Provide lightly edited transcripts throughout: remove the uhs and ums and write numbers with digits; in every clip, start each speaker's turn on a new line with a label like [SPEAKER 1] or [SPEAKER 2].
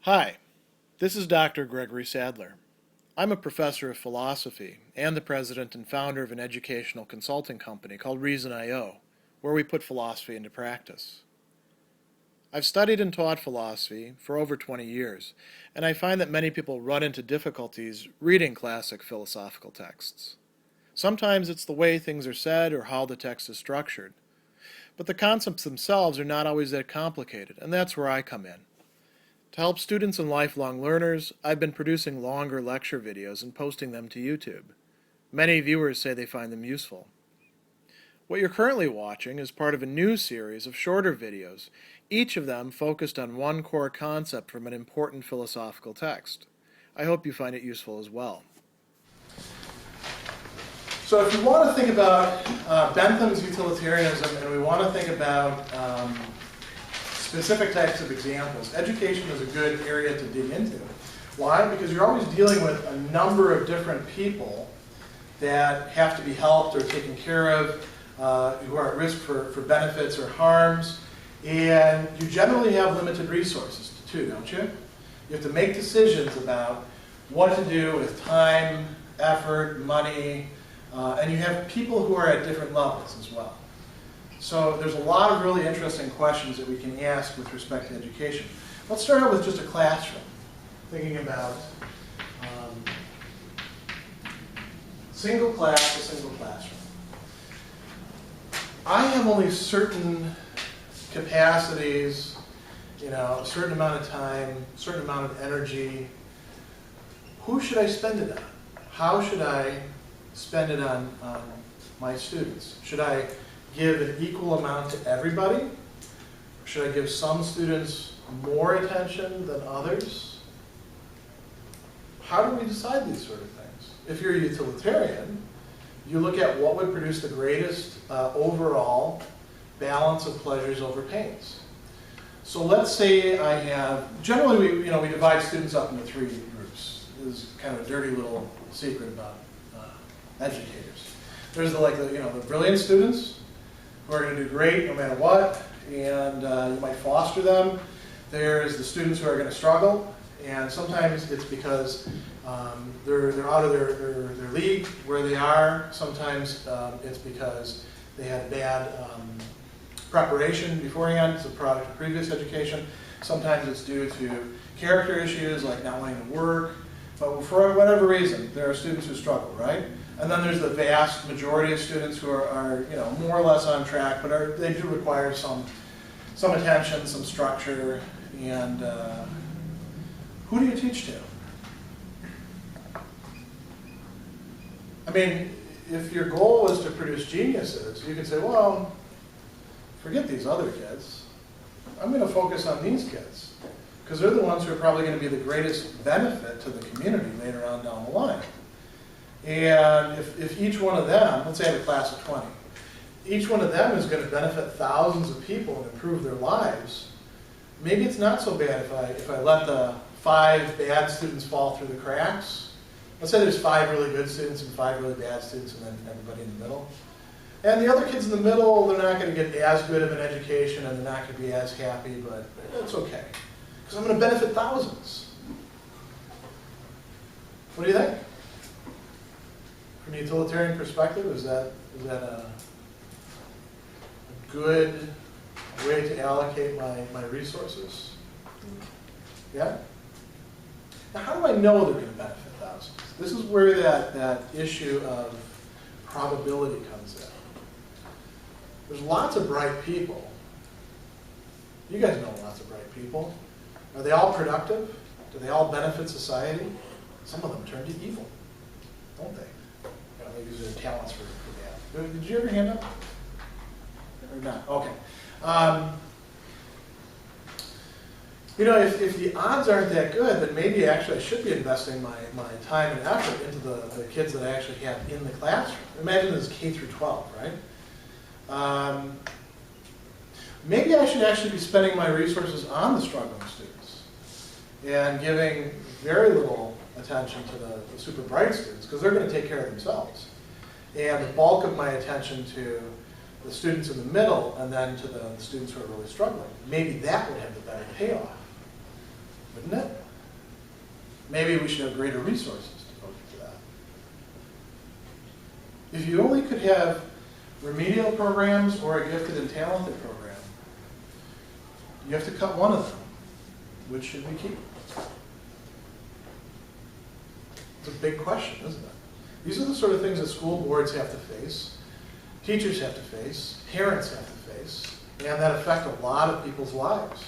[SPEAKER 1] Hi, this is Dr. Gregory Sadler. I'm a professor of philosophy and the president and founder of an educational consulting company called Reason.io, where we put philosophy into practice. I've studied and taught philosophy for over 20 years, and I find that many people run into difficulties reading classic philosophical texts. Sometimes it's the way things are said or how the text is structured. But the concepts themselves are not always that complicated, and that's where I come in. To help students and lifelong learners, I've been producing longer lecture videos and posting them to YouTube. Many viewers say they find them useful. What you're currently watching is part of a new series of shorter videos, each of them focused on one core concept from an important philosophical text. I hope you find it useful as well. So if you want to think about Bentham's Utilitarianism and we want to think about specific types of examples, education is a good area to dig into. Why? Because you're always dealing with a number of different people that have to be helped or taken care of, who are at risk for benefits or harms, and you generally have limited resources too, don't you? You have to make decisions about what to do with time, effort, money, and you have people who are at different levels as well. So there's a lot of really interesting questions that we can ask with respect to education. Let's start out with just a classroom, thinking about single class to single classroom. I have only certain capacities, a certain amount of time, a certain amount of energy. Who should I spend it on? How should I spend it on my students? Should I give an equal amount to everybody? Should I give some students more attention than others? How do we decide these sort of things? If you're a utilitarian, you look at what would produce the greatest overall balance of pleasures over pains. So let's say I have, generally we divide students up into three groups. This is kind of a dirty little secret about educators. There's the brilliant students who are going to do great no matter what, and you might foster them. There's the students who are going to struggle, and sometimes it's because they're out of their league where they are. Sometimes it's because they had bad preparation beforehand. It's a product of previous education. Sometimes it's due to character issues like not wanting to work. But for whatever reason, there are students who struggle, right? And then there's the vast majority of students who are more or less on track, but they do require some attention, some structure, and who do you teach to? I mean, if your goal is to produce geniuses, you can say, well, forget these other kids. I'm going to focus on these kids, because they're the ones who are probably going to be the greatest benefit to the community later on down the line. And if each one of them, let's say I have a class of 20, each one of them is going to benefit thousands of people and improve their lives, maybe it's not so bad if I let the 5 bad students fall through the cracks. Let's say there's 5 really good students and 5 really bad students and then everybody in the middle. And the other kids in the middle, they're not going to get as good of an education and they're not going to be as happy, but it's okay. Because I'm going to benefit thousands. What do you think? From a utilitarian perspective, is that a good way to allocate my resources? Yeah? Now, how do I know they're going to benefit thousands? This is where that issue of probability comes in. There's lots of bright people. You guys know lots of bright people. Are they all productive? Do they all benefit society? Some of them turn to evil, don't they? They use their talents for that. Did you ever hand up? Or not? Okay. If the odds aren't that good, then maybe actually I should be investing my time and effort into the kids that I actually have in the classroom. Imagine this K through 12, right? Maybe I should actually be spending my resources on the struggling students and giving very little attention to the super bright students, because they're going to take care of themselves. And the bulk of my attention to the students in the middle and then to the students who are really struggling. Maybe that would have the better payoff, wouldn't it? maybe we should have greater resources devoted to that. If you only could have remedial programs or a gifted and talented program, you have to cut one of them. Which should we keep? It's a big question, isn't it? These are the sort of things that school boards have to face, teachers have to face, parents have to face, and that affect a lot of people's lives.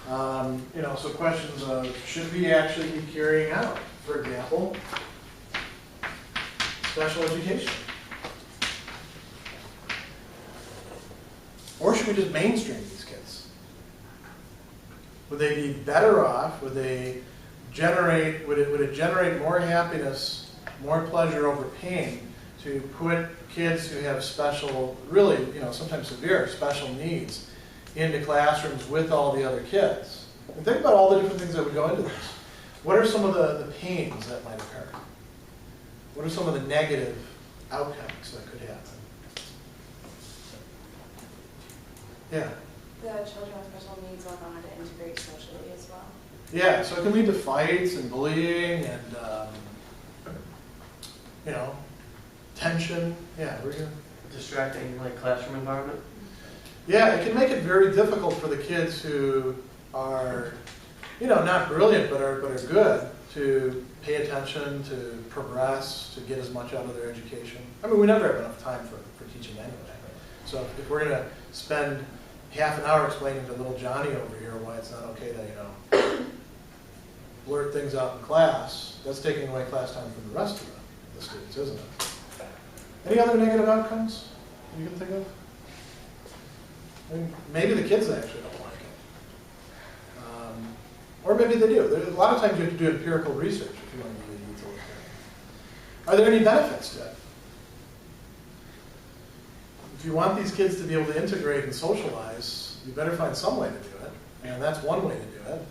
[SPEAKER 1] So questions of, should we actually be carrying out, for example, special education? Or should we just mainstream these kids? Would they be better off? Would it generate more happiness, more pleasure over pain to put kids who have special, really, sometimes severe special needs into classrooms with all the other kids? And think about all the different things that would go into this. What are some of the pains that might occur? What are some of the negative outcomes that could happen? Yeah?
[SPEAKER 2] The children with special needs will know how to integrate socially as well.
[SPEAKER 1] Yeah, so it can lead to fights and bullying and, tension. Yeah, we're going to...
[SPEAKER 3] Distracting, classroom environment?
[SPEAKER 1] Yeah, it can make it very difficult for the kids who are, not brilliant, but are good to pay attention, to progress, to get as much out of their education. I mean, we never have enough time for teaching anyway. So if we're going to spend half an hour explaining to little Johnny over here why it's not okay to, blurt things out in class, that's taking away class time from the rest of the students, isn't it? Any other negative outcomes you can think of? I mean, maybe the kids actually don't like it. Or maybe they do. A lot of times you have to do empirical research if you want to be a utilitarian. Are there any benefits to it? If you want these kids to be able to integrate and socialize, you better find some way to do it. And that's one way to do it.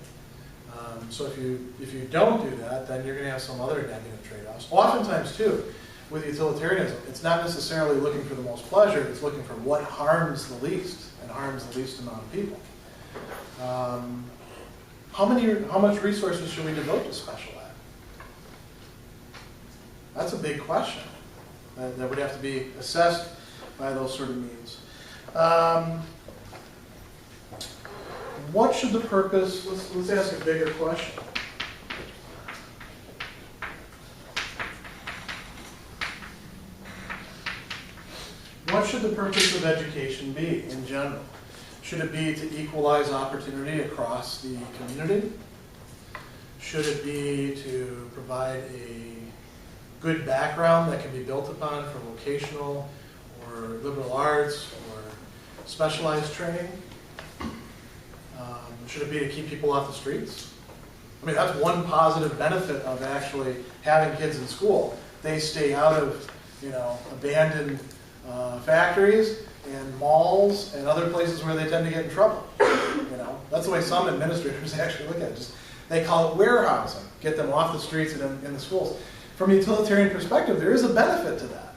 [SPEAKER 1] So if you don't do that, then you're going to have some other negative trade-offs. Oftentimes, too, with utilitarianism, it's not necessarily looking for the most pleasure, it's looking for what harms the least and harms the least amount of people. How much resources should we devote to special ed? That's a big question that would have to be assessed by those sort of means. What should the purpose, let's ask a bigger question. What should the purpose of education be in general? Should it be to equalize opportunity across the community? Should it be to provide a good background that can be built upon for vocational or liberal arts or specialized training? Should it be to keep people off the streets? I mean, that's one positive benefit of actually having kids in school. They stay out of, abandoned factories and malls and other places where they tend to get in trouble. That's the way some administrators actually look at it. They call it warehousing, get them off the streets and in the schools. From a utilitarian perspective, there is a benefit to that.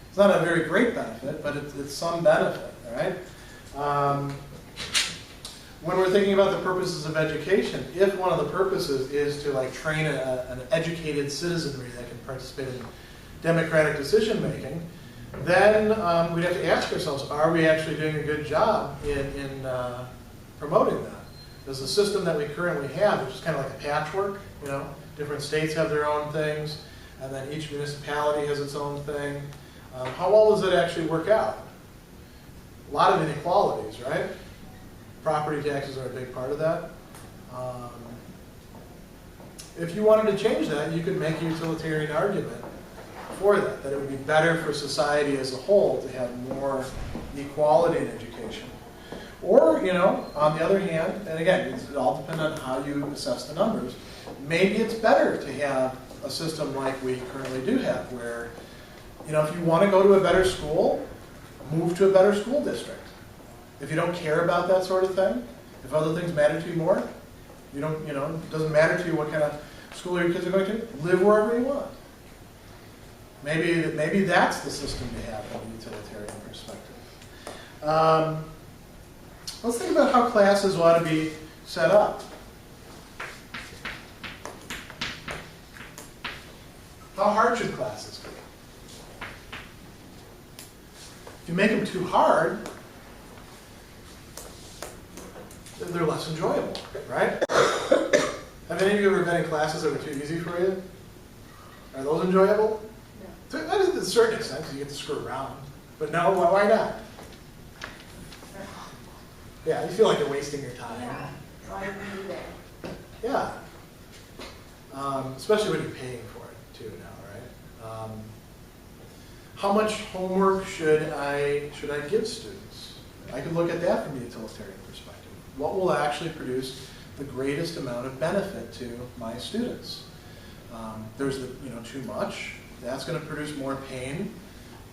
[SPEAKER 1] It's not a very great benefit, but it's some benefit, all right? When we're thinking about the purposes of education, if one of the purposes is to train an educated citizenry that can participate in democratic decision making, then we'd have to ask ourselves, are we actually doing a good job in promoting that? Does the system that we currently have, which is kind of like a patchwork, different states have their own things, and then each municipality has its own thing, how well does it actually work out? A lot of inequalities, right? Property taxes are a big part of that. If you wanted to change that, you could make a utilitarian argument for that it would be better for society as a whole to have more equality in education. Or, on the other hand, and again, it all depends on how you assess the numbers, maybe it's better to have a system like we currently do have, where, if you want to go to a better school, move to a better school district. If you don't care about that sort of thing, if other things matter to you more, it doesn't matter to you what kind of school your kids are going to, live wherever you want. Maybe that's the system to have from a utilitarian perspective. Let's think about how classes ought to be set up. How hard should classes be? If you make them too hard, then they're less enjoyable, right? Have any of you ever been in classes that were too easy for you? Are those enjoyable?
[SPEAKER 2] No.
[SPEAKER 1] To a certain extent, because you get to screw around. But no, why not? Yeah, you feel like you're wasting your time.
[SPEAKER 2] Yeah. Why would we be there?
[SPEAKER 1] Yeah. Especially when you're paying for it too now, right? How much homework should I give students? I could look at that from a utilitarian perspective. What will actually produce the greatest amount of benefit to my students? There's too much. That's going to produce more pain,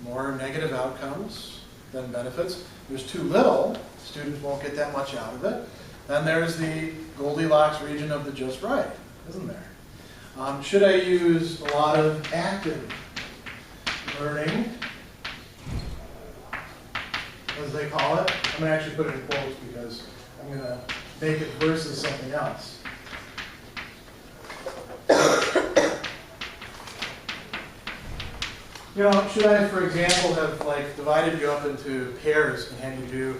[SPEAKER 1] more negative outcomes than benefits. There's too little. Students won't get that much out of it. Then there's the Goldilocks region of the just right, isn't there? Should I use a lot of active learning, as they call it? I'm going to actually put it in quotes because I'm going to make it versus something else. Should I, for example, have divided you up into pairs and had you do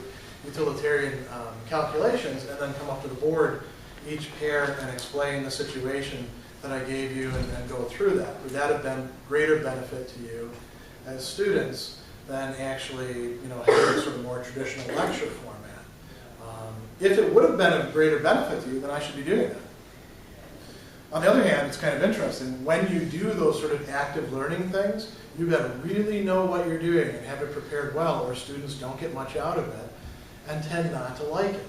[SPEAKER 1] utilitarian calculations and then come up to the board each pair and explain the situation that I gave you and then go through that? Would that have been greater benefit to you as students than actually having sort of more traditional lecture format? If it would have been of greater benefit to you, then I should be doing that. On the other hand, it's kind of interesting. When you do those sort of active learning things, you've got to really know what you're doing and have it prepared well, or students don't get much out of it and tend not to like it.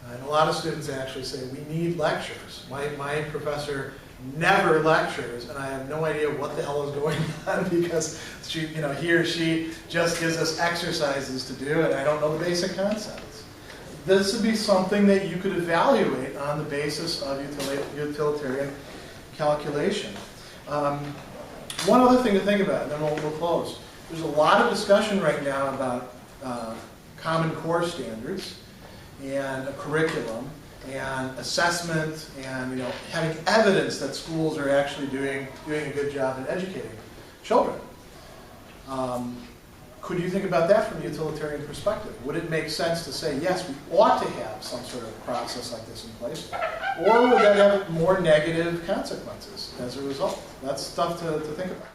[SPEAKER 1] And a lot of students actually say, we need lectures. My professor never lectures, and I have no idea what the hell is going on because he or she just gives us exercises to do, and I don't know the basic concepts. This would be something that you could evaluate on the basis of utilitarian calculation. One other thing to think about, and then we'll close. There's a lot of discussion right now about Common Core standards and a curriculum and assessment and having evidence that schools are actually doing a good job in educating children. Could you think about that from a utilitarian perspective? Would it make sense to say, yes, we ought to have some sort of process like this in place, or would that have more negative consequences as a result? That's stuff to think about.